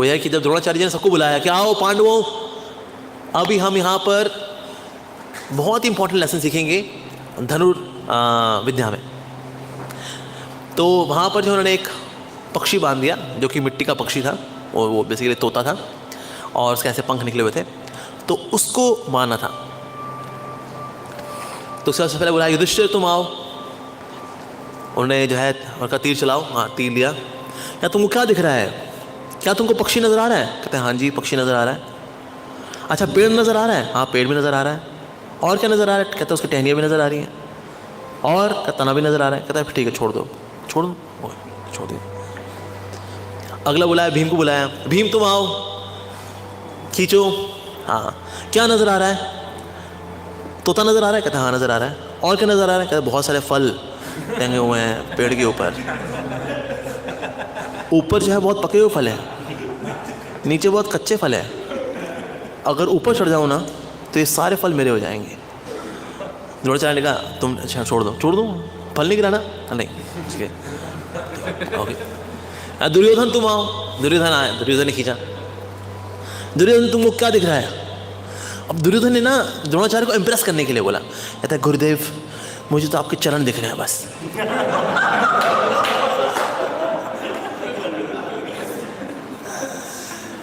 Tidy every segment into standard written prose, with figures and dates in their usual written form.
वो यह कि जब द्रोणाचार्य जी ने सबको बुलाया कि आओ पांडवों, अभी हम यहाँ पर बहुत इंपॉर्टेंट लेसन सीखेंगे विद्या में। तो वहाँ पर जो उन्होंने एक पक्षी बांध दिया जो कि मिट्टी का पक्षी था, और वो बेसिकली तोता था और उसके ऐसे पंख निकले हुए थे, तो उसको मारना था। तो सबसे पहले बोला युधिष्ठिर तुम आओ। उन्होंने जो है उनका तीर चलाओ। हाँ, तीर लिया। या तुमको क्या दिख रहा है? क्या तुमको पक्षी नज़र आ रहा है? कहते हैं हाँ जी पक्षी नज़र आ रहा है। अच्छा पेड़ नज़र आ रहा है? हाँ पेड़ भी नज़र आ रहा है। और क्या नज़र आ रहा है? कहते हैं उसकी टहनियाँ भी नज़र आ रही हैं और तना भी नज़र आ रहा है। कहता है ठीक है छोड़ दो, छोड़ दो, छोड़ दो। अगला बुलाया, भीम को बुलाया, भीम तुम आओ, खींचो। हाँ क्या नज़र आ रहा है? तोता नज़र आ रहा है? कहता हाँ नज़र आ रहा है। और क्या नज़र आ रहा है? कहता बहुत सारे फल टंगे हुए हैं पेड़ के ऊपर। ऊपर जो है बहुत पके हुए फल हैं, नीचे बहुत कच्चे फल हैं। अगर ऊपर चढ़ जाओ ना तो ये सारे फल मेरे हो जाएंगे। द्रोणाचार्य ने कहा तुम अच्छा छोड़ दो, छोड़ दो, फल नहीं गिराना? नहीं ठीक है ओके। दुर्योधन तुम आओ। दुर्योधन आया, दुर्योधन ने खींचा। दुर्योधन तुमको क्या दिख रहा है? अब दुर्योधन ने ना द्रोणाचार्य को इम्प्रेस करने के लिए बोला, कहता है गुरुदेव मुझे तो आपके चरण दिख रहे हैं बस।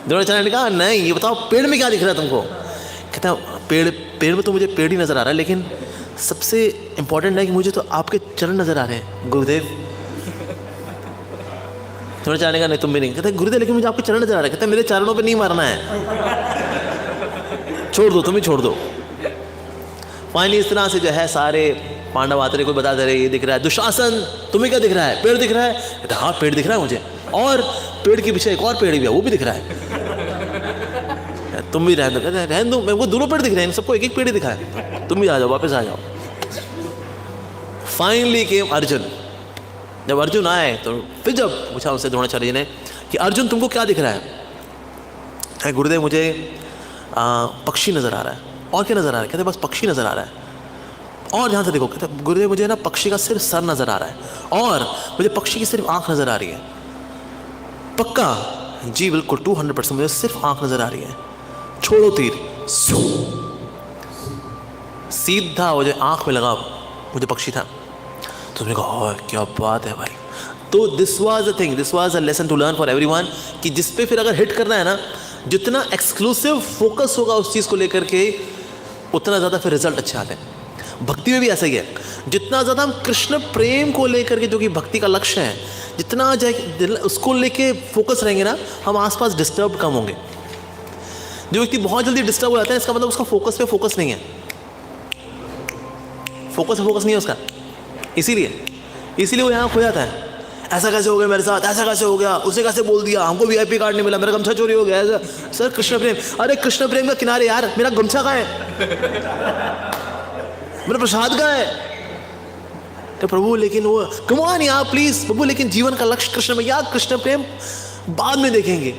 द्रोणाचार्य ने कहा नहीं ये बताओ पेड़ में क्या दिख रहा है तुमको? कहता पेड़ में तो मुझे पेड़ ही नजर आ रहा है, लेकिन सबसे इंपॉर्टेंट है कि मुझे तो आपके चरण नजर आ रहे हैं गुरुदेव। द्रोणाचार्य ने कहा नहीं तुम भी नहीं। कहते गुरुदेव लेकिन मुझे आपके चरण नजर आ रहा है। कहते मेरे चरणों पे नहीं मारना है, छोड़ दो, तुम ही छोड़ दो। फाइनली इस तरह से जो है सारे पांडव आते रहे, कोई बता दे रहे ये दिख रहा है। दुशासन तुम्हें क्या दिख रहा है? पेड़ दिख रहा है? कहते हाँ पेड़ दिख रहा है मुझे, और पेड़ के पीछे एक और पेड़ भी है वो भी दिख रहा है। तुम भी रहने दो। कहते रहने दो, मेरे को दोनों पेड़ दिख रहे हैं, सबको एक एक पेड़ ही दिखा है, तुम भी आ जाओ वापस आ जाओ। Finally came Arjun. जब अर्जुन आए तो फिर जब पूछा उनसे द्रोणाचार्य जी ने कि अर्जुन तुमको क्या दिख रहा है? गुरुदेव मुझे पक्षी नजर आ रहा है। और क्या नजर आ रहा है? कहते बस पक्षी नजर आ रहा है। और ध्यान से देखो। कहते गुरुदेव मुझे ना पक्षी का सिर्फ सर नजर आ रहा है और मुझे पक्षी की सिर्फ आंख नजर आ रही है। पक्का? जी बिल्कुल 200% मुझे सिर्फ आंख नजर आ रही है। छोड़ो तीर। सीधा वो जो आंख में लगा मुझे पक्षी था। तो तुमने कहा क्या बात है भाई। तो this was a thing, this was a lesson to learn for everyone कि जिस पे फिर अगर हिट करना है ना, जितना एक्सक्लूसिव फोकस होगा उस चीज़ को लेकर के उतना ज़्यादा फिर रिजल्ट अच्छे आते हैं। भक्ति में भी ऐसा ही है, जितना ज़्यादा हम कृष्ण प्रेम को लेकर के जो कि भक्ति का लक्ष्य है, जितना उसको लेके फोकस रहेंगे ना, हम आसपास डिस्टर्ब कम होंगे। जो व्यक्ति बहुत जल्दी डिस्टर्ब हो जाता है इसका मतलब उसका फोकस पे फोकस नहीं है, फोकस नहीं है उसका, इसीलिए वो यहाँ खो जाता है। ऐसा कैसे हो गया मेरे साथ, ऐसा कैसे हो गया, उसे कैसे बोल दिया, हमको वीआईपी कार्ड नहीं मिला, मेरा गमछा चोरी हो गया। ऐसा सर कृष्ण प्रेम, अरे कृष्ण प्रेम का किनारे यार, मेरा गमछा कहाँ है, मेरा प्रसाद कहाँ है? तो प्रभु लेकिन वो कम ऑन यार प्लीज प्रभु, लेकिन जीवन का लक्ष्य कृष्ण में, यार कृष्ण प्रेम बाद में देखेंगे,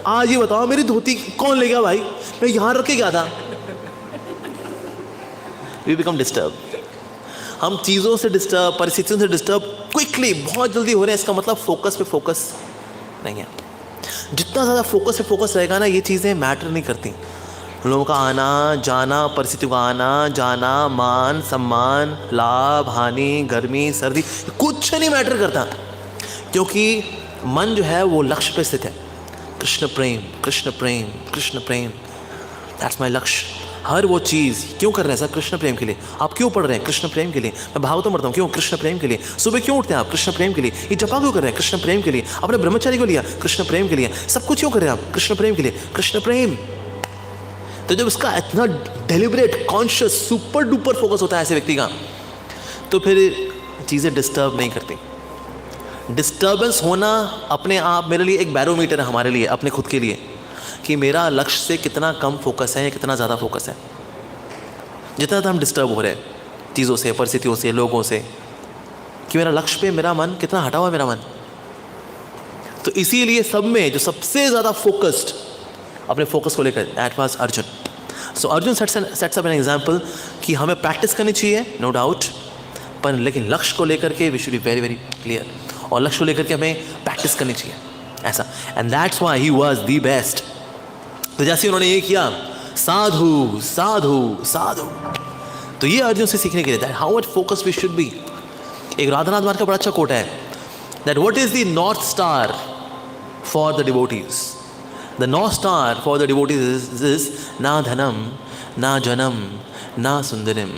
आज ये बताओ मेरी धोती कौन ले गया भाई, मैं यहाँ रख के गया था। वी बिकम डिस्टर्ब, हम चीज़ों से डिस्टर्ब, परिस्थितियों से डिस्टर्ब क्विकली बहुत जल्दी हो रहे हैं। इसका मतलब फोकस पे फोकस नहीं है। जितना ज़्यादा फोकस पे फोकस रहेगा ना, ये चीज़ें मैटर नहीं करती। लोगों का आना जाना, परिस्थितियों का आना जाना, मान सम्मान, लाभ हानि, गर्मी सर्दी, कुछ नहीं मैटर करता, क्योंकि मन जो है वो लक्ष्य पे स्थित है। कृष्ण प्रेम कृष्ण प्रेम कृष्ण प्रेम, दैट्स माई लक्ष्य। हर वो चीज़ क्यों कर रहे हैं सर? कृष्ण प्रेम के लिए। आप क्यों पढ़ रहे हैं? कृष्ण प्रेम के लिए। मैं भागवतम पढ़ता हूँ, क्यों? कृष्ण प्रेम के लिए। सुबह क्यों उठते हैं आप? कृष्ण प्रेम के लिए। ये जपा क्यों कर रहे हैं? कृष्ण प्रेम के लिए। अपने ब्रह्मचारी को लिया? कृष्ण प्रेम के लिए। सब कुछ क्यों कर रहे हैं आप? कृष्ण प्रेम के लिए। कृष्ण प्रेम। तो जब इसका इतना deliberate conscious super duper focus होता है ऐसे व्यक्ति का, तो फिर चीज़ें डिस्टर्ब नहीं करती। डिस्टर्बेंस होना अपने आप मेरे लिए एक बैरोमीटर है, हमारे लिए, अपने खुद के लिए, कि मेरा लक्ष्य से कितना कम फोकस है या कितना ज़्यादा फोकस है। जितना हम डिस्टर्ब हो रहे हैं चीज़ों से, परिस्थितियों से, लोगों से, कि मेरा लक्ष्य पे मेरा मन कितना हटा हुआ है, मेरा मन। तो इसीलिए सब में जो सबसे ज़्यादा फोकस्ड अपने फोकस को लेकर, that was Arjun. So Arjun sets up an example कि हमें प्रैक्टिस करनी चाहिए, नो डाउट, पर लेकिन लक्ष्य को लेकर के we should be very very clear, और लक्ष्य को लेकर के हमें प्रैक्टिस करनी चाहिए। ऐसा, and that's why he was the best. तो जैसे उन्होंने ये किया, साधु साधु साधु, तो ये अर्जुन से सीखने के लिए, that how much focus we should be. एक राधानाथ मार्ग का बड़ा अच्छा कोट है, that what is the north star for the devotees, the north star for the devotees is ना धनम ना जनम ना सुंदरिम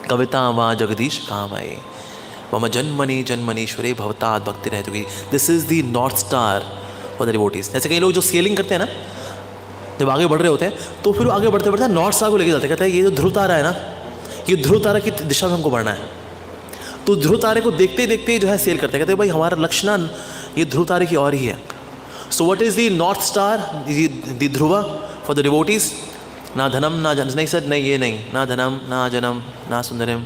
कविता वा जगदीश कामये मम जन्मनि जन्मनीश्वरे भवतात् भक्ति रहतु की। This is the north star for the devotees. जैसे कई लोग जो सेलिंग करते हैं ना, जब आगे बढ़ रहे होते हैं तो फिर आगे बढ़ते बढ़ते नॉर्थ स्टार को लेके जाते हैं, कहते हैं ये जो ध्रुव तारा है ना, ये ध्रुव तारा की दिशा में हमको बढ़ना है। तो ध्रुव तारे को देखते देखते जो है सेल करते हैं, कहते हैं भाई हमारा लक्ष्य ना ये ध्रुव तारे की और ही है। So what is the north star, the Dhruva for the devotees, ना धनम ना जन, नहीं सर नहीं ये नहीं, ना धनम ना जनम ना सुंदरम,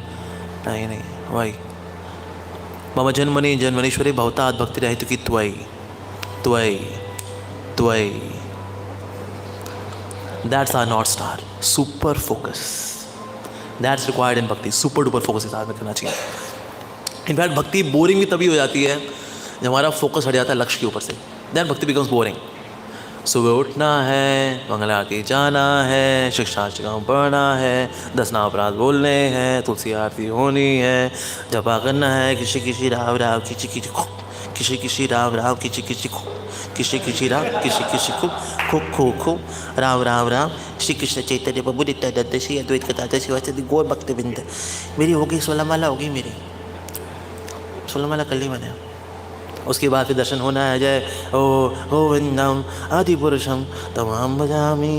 नहीं नहीं वही मम जन्मनि जन्मनीश्वरे भवतात् भक्ति रहतु की त्वयि त्वयि त्वयि। That's our North Star. Super focus. That's required in bhakti. Super duper focus के साथ में करना चाहिए। इनफैक्ट भक्ति बोरिंग भी तभी हो जाती है जब हमारा फोकस हट जाता है लक्ष्य के ऊपर से। Then भक्ति becomes boring. सुबह उठना है, मंगल आरती जाना है, शिक्षा काम पढ़ना है, 10 नाम अपराध बोलने हैं, तुलसी आरती होनी है, जपा करना है, किसी किसी राव राव किसी किसी किसी किसी राव राव किसी किसी किसी किसी राव किसी किसी को खो खो खो राव राव राव श्री कृष्ण चैतन्य प्रभु नित्यानंद श्री अद्वैत कथाचार्य शिवाचार्य गौर भक्तवृंद। मेरी होगी 16 माला होगी, मेरी 16 माला कर ली मैंने। उसके बाद फिर दर्शन होना है, जय ओ गोविंदम आदि पुरुषम तमाम भजामि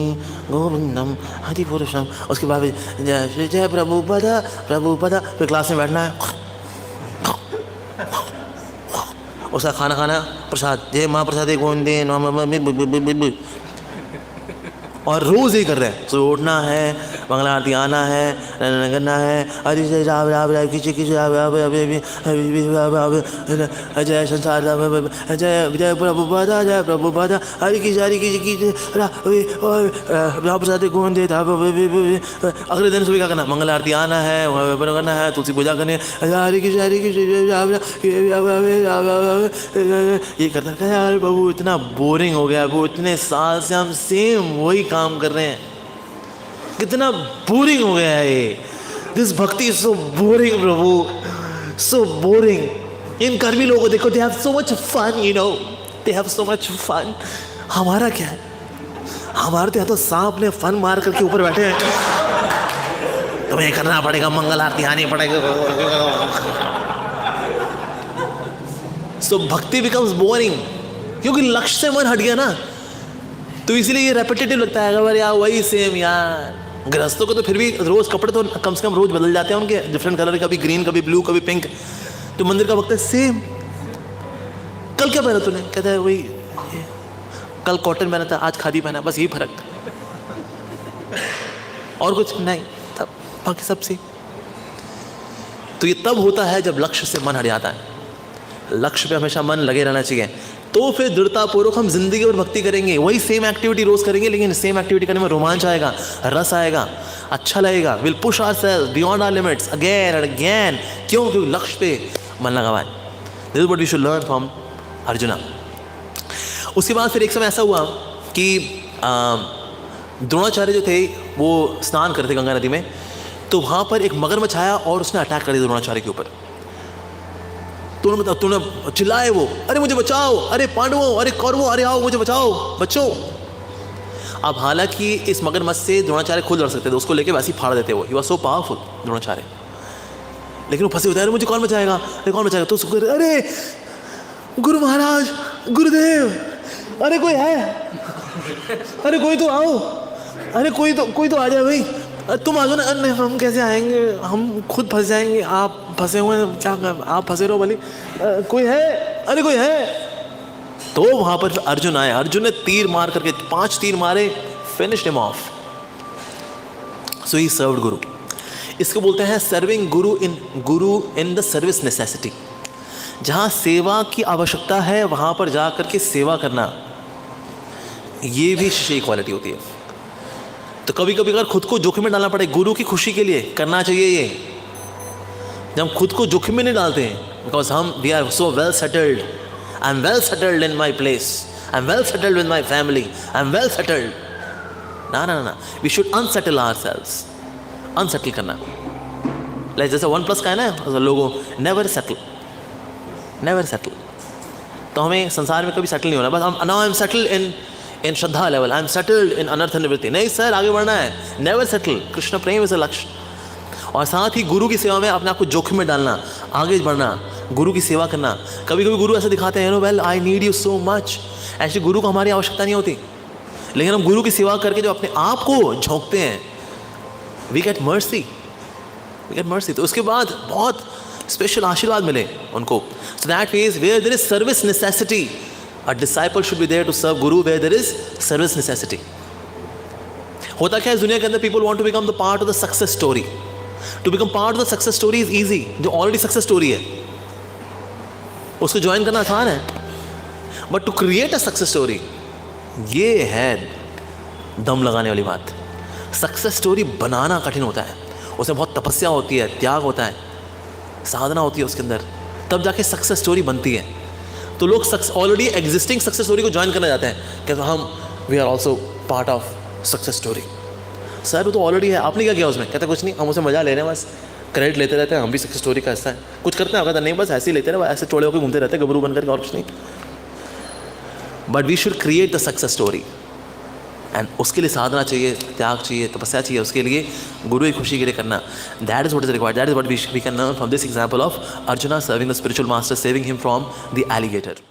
गोविंदम आदि पुरुषम। उसके बाद फिर जय जय प्रभुपदा प्रभुपदा। फिर क्लास में बैठना है, उसका खाना खाना, प्रसाद जय महाप्रसाद गोविंदे, और रोज़ ही कर रहे हैं। सुबह उठना है, मंगला आरती आना है, करना है, हरि जय राम राम राम किसी किसी जय संसार जय जय प्रभुपादा जय प्रभुपादा हरि की राम प्रसाद गोविंद। अगले दिन सुबह क्या करना, मंगल आरती आना है, करना है, तुलसी पूजा करनी है, हरि की ये करता है। यार बाबू इतना बोरिंग हो गया, वो इतने साल से हम सेम वही काम कर रहे हैं, कितना बोरिंग हो गया है ये। This bhakti is so boring prabhu, so boring. इन कर्मी लोगों को देखो, they have so much fun, you know, they have so much fun. हमारा क्या है, हमारे तो यहाँ तो सांप ने फन मार करके ऊपर बैठे हैं, तुम्हें करना पड़ेगा, मंगल आरती आनी पड़ेगा। सो भक्ति बिकम्स बोरिंग, क्योंकि लक्ष्य से मन हट गया ना, तो इसलिए ये रेपिटेटिव लगता है। अगर यार वही सेम यार, गृहस्थों को तो फिर भी रोज कपड़े तो कम से कम रोज बदल जाते हैं उनके, डिफरेंट कलर, कभी ग्रीन कभी ब्लू कभी पिंक। तो मंदिर का वक्त है सेम। कल क्या पहना तूने, कहता है वही, कल कॉटन पहना था आज खादी पहना, बस यही फर्क, और कुछ नहीं, तब बाकी सब सेम। तो ये तब होता है जब लक्ष्य से मन हट जाता है। लक्ष्य पे हमेशा मन लगे रहना चाहिए, तो फिर दृढ़तापूर्वक हम जिंदगी और भक्ति करेंगे। वही सेम एक्टिविटी रोज करेंगे, लेकिन सेम एक्टिविटी करने में रोमांच आएगा, रस आएगा, अच्छा लगेगा। Will push ourselves beyond our limits again and again. क्यों? क्योंकि लक्ष्य पे मन लगा हुआ है। This is what we should learn from Arjuna. उसके बाद फिर एक समय ऐसा हुआ कि द्रोणाचार्य जो थे वो स्नान करते गंगा नदी में, तो वहाँ पर एक मगरमच्छ आया और उसने अटैक कर दिया द्रोणाचार्य के ऊपर। तूने चिल्लाए वो, अरे मुझे बचाओ, अरे पांडवों, अरे कौरवों, अरे आओ मुझे बचाओ, बच्चों। अब हालांकि इस मगरमच्छ से द्रोणाचार्य खुद लड़ सकते थे, उसको लेके वैसे ही फाड़ देते वो, he was so powerful Dronacharya. लेकिन वो फंसे होते, अरे मुझे कौन बचाएगा, अरे कौन बचाएगा। तो उसको, अरे गुरु महाराज, गुरुदेव, अरे कोई है, अरे कोई तो आओ, अरे कोई तो आ जाए भाई, तुम आ जाओ ना। नहीं हम कैसे आएंगे, हम खुद फंस जाएंगे, आप फंसे हुए हैं, क्या आप फंसे रहो भले, कोई है, अरे कोई है। तो वहां पर अर्जुन आए, अर्जुन ने तीर मार करके 5 तीर मारे, finished him of. So he served गुरु। इसको बोलते हैं serving Guru in the service necessity. जहां सेवा की आवश्यकता है वहां पर जा करके सेवा करना, ये भी शिष्य की क्वालिटी होती है। तो कभी कभी अगर खुद को जोखिम में डालना पड़े गुरु की खुशी के लिए, करना चाहिए ये। जब हम खुद को जोखिम में नहीं डालते हैं, बिकॉज हम we are so well settled, I am well settled in my place, I am well settled with my family, I am well settled. ना ना ना, we should unsettle ourselves. Unsettle करना, लाइक जैसे 1+ का है ना लोगों, नेवर सेटल, नेवर सेटल. तो हमें संसार में कभी सेटल नहीं होना. बस now I am settled in Shraddha level, I am settled in अनर्थ निवृत्ति. नहीं सर, आगे बढ़ना है. Never settle. Krishna Prem is a लक्ष्य. और साथ ही गुरु की सेवा में अपने आप को जोखिम में डालना, आगे बढ़ना, गुरु की सेवा करना. कभी कभी गुरु ऐसे दिखाते हैं, well I need you so much. Actually गुरु को हमारी आवश्यकता नहीं होती, लेकिन हम गुरु की सेवा करके जो अपने आप को झोंकते हैं, we get mercy, we get mercy. तो उसके बाद बहुत स्पेशल आशीर्वाद मिले उनको. So that means where there is service necessity, a disciple should be there to serve guru where there is service necessity. होता क्या है दुनिया के अंदर, people want to become the part of the success story. To become part of the success story is easy. जो already success story है उसको join करना आसान है, but to create a success story, ये है दम लगाने वाली बात. सक्सेस स्टोरी बनाना कठिन होता है, उसमें बहुत तपस्या होती है, त्याग होता है, साधना होती है उसके अंदर, तब जाके सक्सेस स्टोरी बनती है. तो लोग ऑलरेडी एग्जिस्टिंग सक्सेस स्टोरी को ज्वाइन करना चाहते हैं कि हम we are also part of success story. Sir वो तो ऑलरेडी है, आपने क्या किया उसमें? कहते कुछ नहीं, हम उसे मजा ले रहे हैं, बस क्रेडिट लेते रहते हैं, हम भी सक्सेस स्टोरी का हिस्सा है. कुछ करते हैं? कहता नहीं, बस ऐसे ही लेते रहे, ऐसे चौड़े होकर घूमते रहते हैं गबरू बनकर, और कुछ नहीं. But we should create the success story, and उसके लिए साधना चाहिए, त्याग चाहिए, तपस्या चाहिए. उसके लिए गुरु की खुशी के लिए करना. That is what is required. That is what we can learn from this example of Arjuna serving the spiritual master, saving him from the alligator.